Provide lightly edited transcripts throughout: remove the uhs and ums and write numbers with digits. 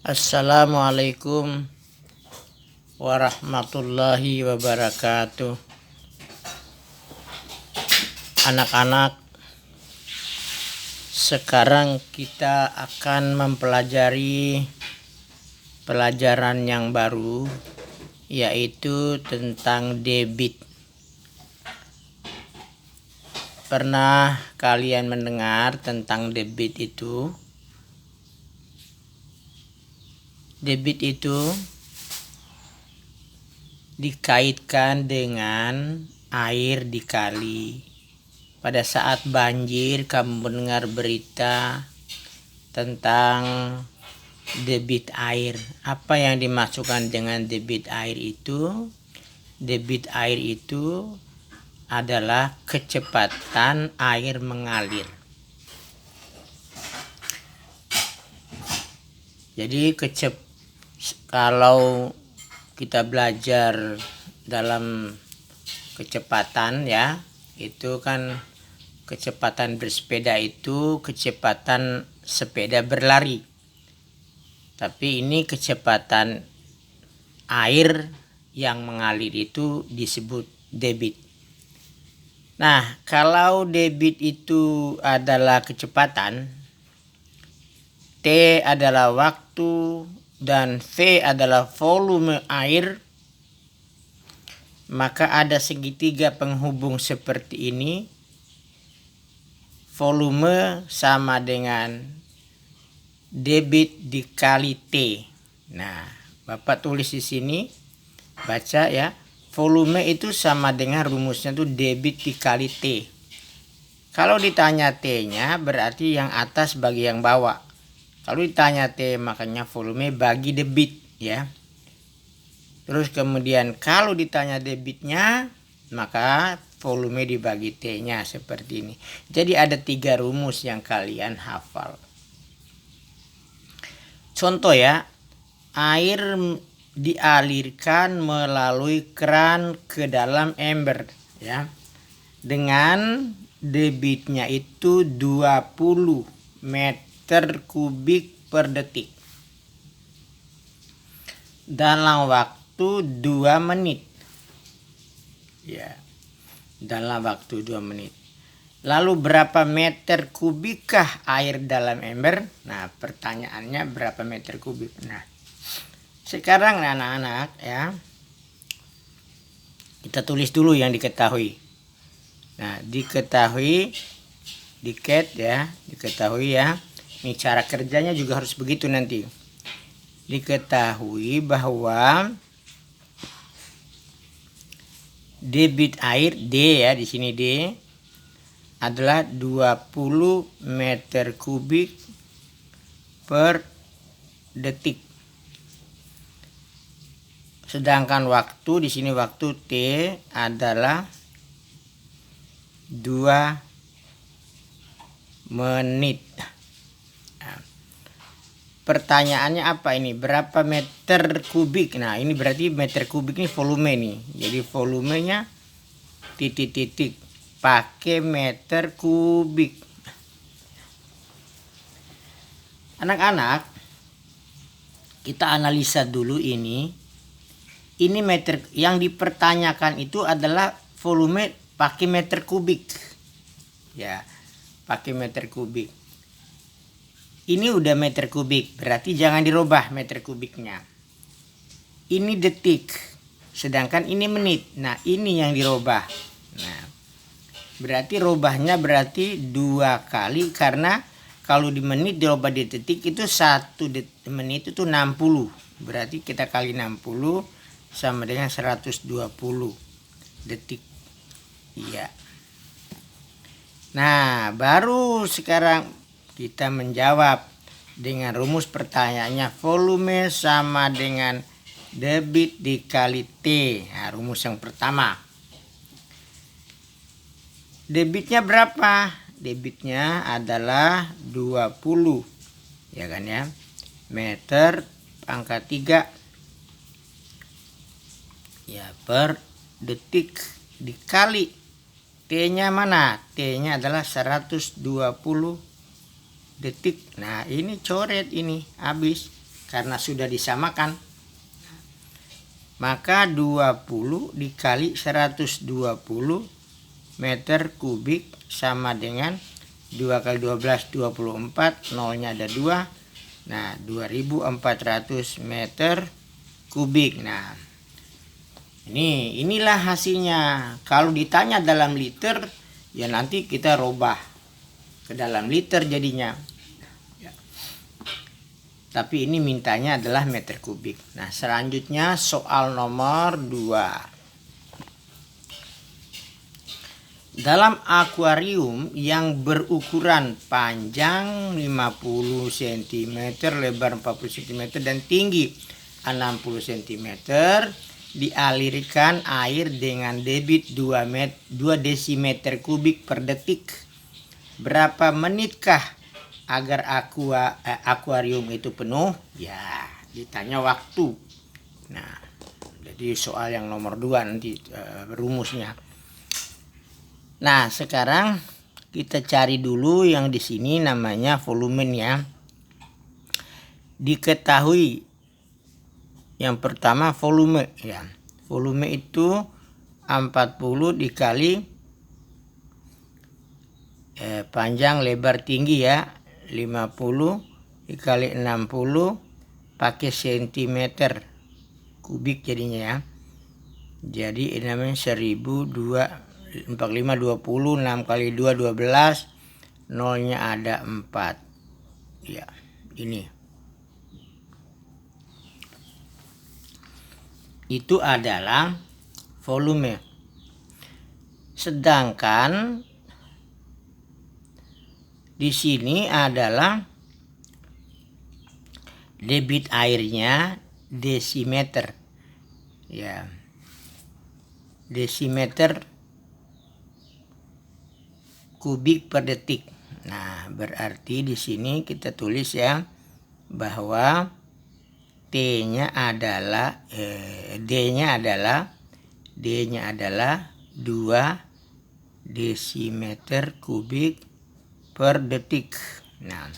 Assalamualaikum warahmatullahi wabarakatuh. Anak-anak, sekarang kita akan mempelajari pelajaran yang baru, yaitu tentang debit. Pernah kalian mendengar tentang debit itu? Debit itu dikaitkan dengan air di kali. Pada saat banjir, kamu mendengar berita tentang debit air. Apa yang dimaksudkan dengan debit air itu? Debit air itu adalah kecepatan air mengalir. Jadi kalau kita belajar dalam kecepatan, ya, itu kan kecepatan bersepeda itu kecepatan sepeda berlari. Tapi ini kecepatan air yang mengalir itu disebut debit. Nah, kalau debit itu adalah kecepatan, T adalah waktu, dan V adalah volume air, maka ada segitiga penghubung seperti ini. Volume sama dengan debit dikali T. Nah, Bapak tulis di sini, baca ya. Volume itu sama dengan rumusnya itu debit dikali T. Kalau ditanya T-nya, berarti yang atas bagi yang bawah. Kalau ditanya T, makanya volume bagi debit, ya. Terus kemudian kalau ditanya debitnya, maka volume dibagi T-nya seperti ini. Jadi ada 3 rumus yang kalian hafal. Contoh ya, air dialirkan melalui keran ke dalam ember, ya, dengan debitnya itu 20 meter kubik per detik dalam waktu 2 menit. Ya, dalam waktu 2 menit. Lalu berapa meter kubikkah air dalam ember? Nah, pertanyaannya berapa meter kubik. Nah, sekarang anak-anak, ya, kita tulis dulu yang diketahui. Nah, diketahui ya. Ini cara kerjanya juga harus begitu nanti. Diketahui bahwa debit air D, ya, di sini D adalah 20 meter kubik per detik. Sedangkan waktu di sini, waktu T adalah 2 menit. Pertanyaannya apa ini? Berapa meter kubik? Nah, ini berarti meter kubik ini volume nih. Jadi volumenya titik-titik pakai meter kubik. Anak-anak, kita analisa dulu ini. Ini meter yang dipertanyakan itu adalah volume pakai meter kubik. Ya, pakai meter kubik. Ini udah meter kubik, berarti jangan dirubah meter kubiknya. Ini detik, sedangkan ini menit. Nah, ini yang dirubah. Nah, berarti rubahnya berarti 2 kali, karena kalau di menit dirubah di detik itu 1 menit itu 60. Berarti kita kali 60 sama dengan 120 detik. Iya. Nah, baru sekarang kita menjawab dengan rumus pertanyaannya, volume sama dengan debit dikali T. Nah, rumus yang pertama. Debitnya berapa? Debitnya adalah 20, ya kan ya, meter pangkat 3 ya per detik dikali T-nya mana? T-nya adalah 120 detik. Nah, ini coret, ini habis karena sudah disamakan. Maka 20 dikali 120 meter kubik sama dengan 2 kali 12 24, nolnya ada 2. Nah, 2400 meter kubik. Nah, inilah hasilnya. Kalau ditanya dalam liter, ya nanti kita robah ke dalam liter jadinya. Tapi ini mintanya adalah meter kubik. Nah, selanjutnya soal nomor 2. Dalam akuarium yang berukuran panjang 50 cm, lebar 40 cm, dan tinggi 60 cm, dialirkan air dengan debit 2 desimeter kubik per detik. Berapa menitkah agar akuarium itu penuh? Ya, ditanya waktu. Nah, jadi soal yang nomor 2 nanti rumusnya. Nah, sekarang kita cari dulu yang di sini namanya volumenya. Diketahui yang pertama volume ya. Volume itu 40 dikali panjang lebar tinggi ya, 50 dikali 60 pakai centimeter kubik jadinya ya. Jadi ini namanya 1002 45 20, 6 kali 2 12, nolnya ada 4. Ya, ini. Itu adalah volume. Sedangkan di sini adalah debit airnya desimeter. Ya. Desimeter kubik per detik. Nah, berarti di sini kita tulis ya bahwa D-nya adalah 2 desimeter kubik per detik. Nah,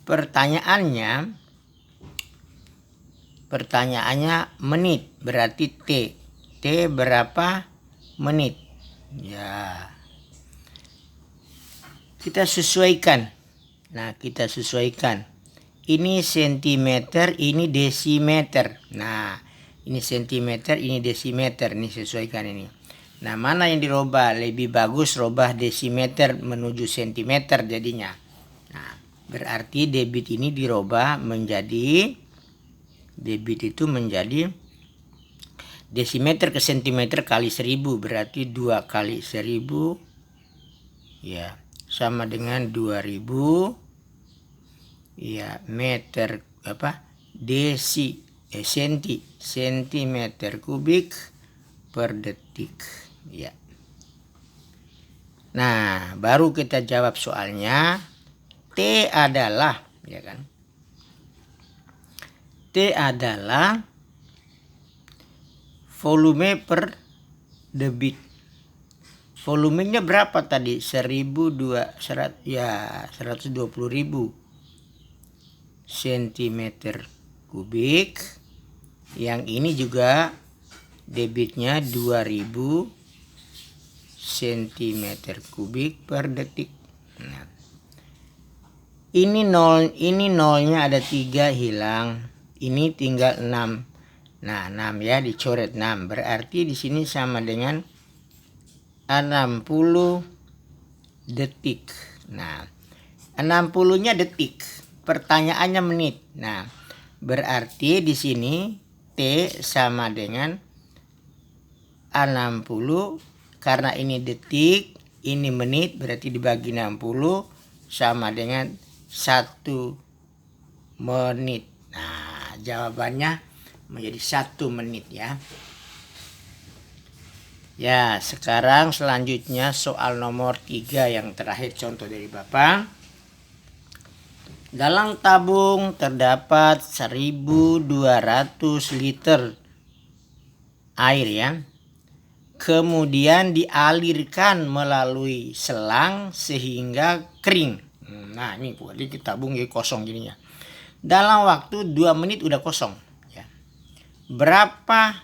pertanyaannya menit, berarti T berapa menit? Ya, kita sesuaikan. Nah, kita sesuaikan. Ini sentimeter, ini desimeter. Nah, ini sentimeter, ini desimeter. Ini sesuaikan ini. Nah, mana yang dirubah? Lebih bagus rubah desimeter menuju sentimeter jadinya. Nah, berarti debit ini dirubah menjadi, debit itu menjadi desimeter ke sentimeter kali 1000. Berarti 2 kali 1000 ya sama dengan 2000 ya meter sentimeter kubik per detik ya. Nah, baru kita jawab soalnya. T adalah ya kan, T adalah volume per debit. Volumenya berapa tadi? 120.000 centimeter kubik. Yang ini juga debitnya 2000 centimeter kubik per detik. Nah, ini nolnya ada 3 hilang. Ini tinggal 6. Nah, 6 ya, dicoret 6. Berarti di sini sama dengan 60 detik. Nah, 60-nya detik. Pertanyaannya menit. Nah, berarti di sini T sama dengan 60 karena ini detik, ini menit, berarti dibagi 60 sama dengan 1 menit. Nah, jawabannya menjadi 1 menit ya. Ya, sekarang selanjutnya soal nomor 3 yang terakhir contoh dari Bapak. Dalam tabung terdapat 1200 liter air ya. Kemudian dialirkan melalui selang sehingga kering. Nah, ini buat tabung jadi kosong jadinya. dalam waktu 2 menit udah kosong ya. Berapa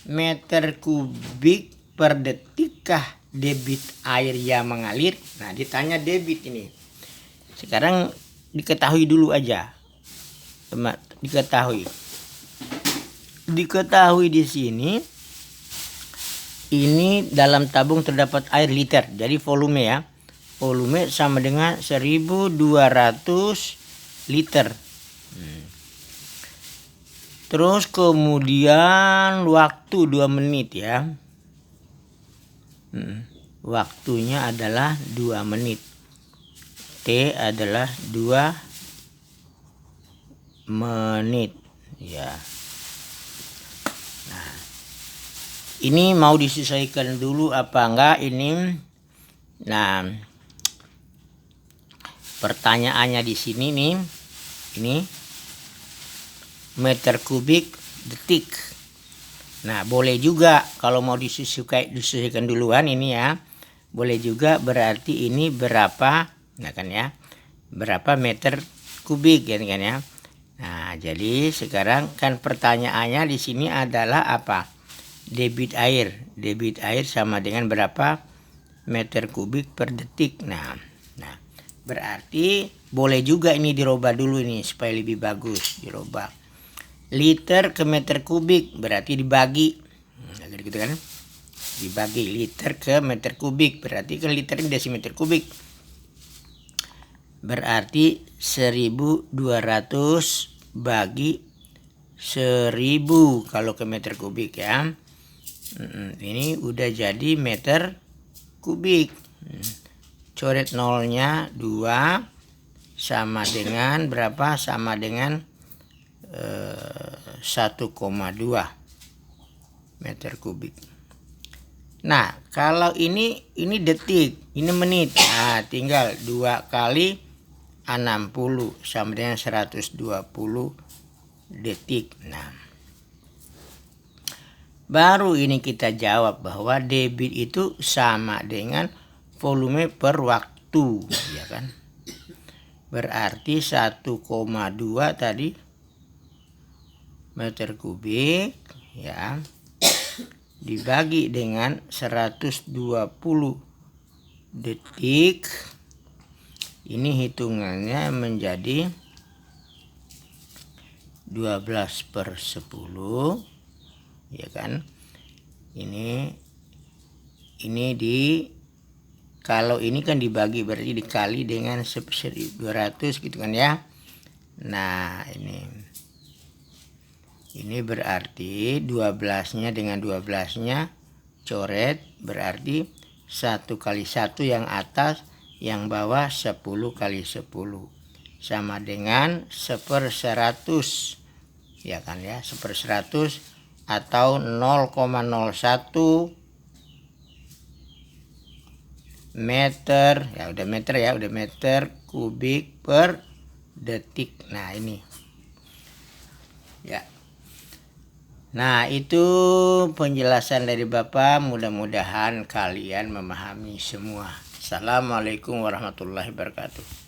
meter kubik per detikkah debit air yang mengalir? Nah, ditanya debit ini. Sekarang diketahui dulu aja. Diketahui di sini ini dalam tabung terdapat air liter. Jadi volume ya. Volume sama dengan 1200 liter. Terus kemudian waktu 2 menit ya. Waktunya adalah 2 menit. T adalah 2 menit ya. Nah, ini mau disesuaikan dulu apa enggak ini. Nah, pertanyaannya di sini nih. Ini meter kubik detik. Nah, boleh juga kalau mau disesuaikan duluan ini ya. Boleh juga berarti ini berapa, nah kan ya. Berapa meter kubik kan ya. Nah, jadi sekarang kan pertanyaannya di sini adalah apa? Debit air. Debit air sama dengan berapa meter kubik per detik. Nah, berarti boleh juga ini dirubah dulu ini supaya lebih bagus dirubah. Liter ke meter kubik berarti dibagi. Nah, gitu kan? Dibagi liter ke meter kubik berarti kan liter ini desimeter kubik. Berarti 1200 bagi 1000 kalau ke meter kubik ya. Ini udah jadi meter kubik. Coret nolnya 2 sama dengan berapa? Sama dengan 1,2 meter kubik. Nah, kalau ini detik, ini menit. Nah, tinggal 2 kali 60 sama dengan 120 detik. Nah, baru ini kita jawab bahwa debit itu sama dengan volume per waktu, ya kan? Berarti 1,2 tadi meter kubik ya dibagi dengan 120 detik. Ini hitungannya menjadi 12/10 ya kan. Ini kalau ini kan dibagi berarti dikali dengan 1200 gitu kan ya. Nah, ini berarti 12-nya dengan 12-nya coret berarti 1 kali 1 yang atas, yang bawah 10 kali 10 sama dengan 1/100 ya kan ya, 1/100 atau 0,01 meter ya, udah meter kubik per detik. Nah, ini ya. Nah, itu penjelasan dari Bapak, mudah-mudahan kalian memahami semua. Assalamualaikum warahmatullahi wabarakatuh.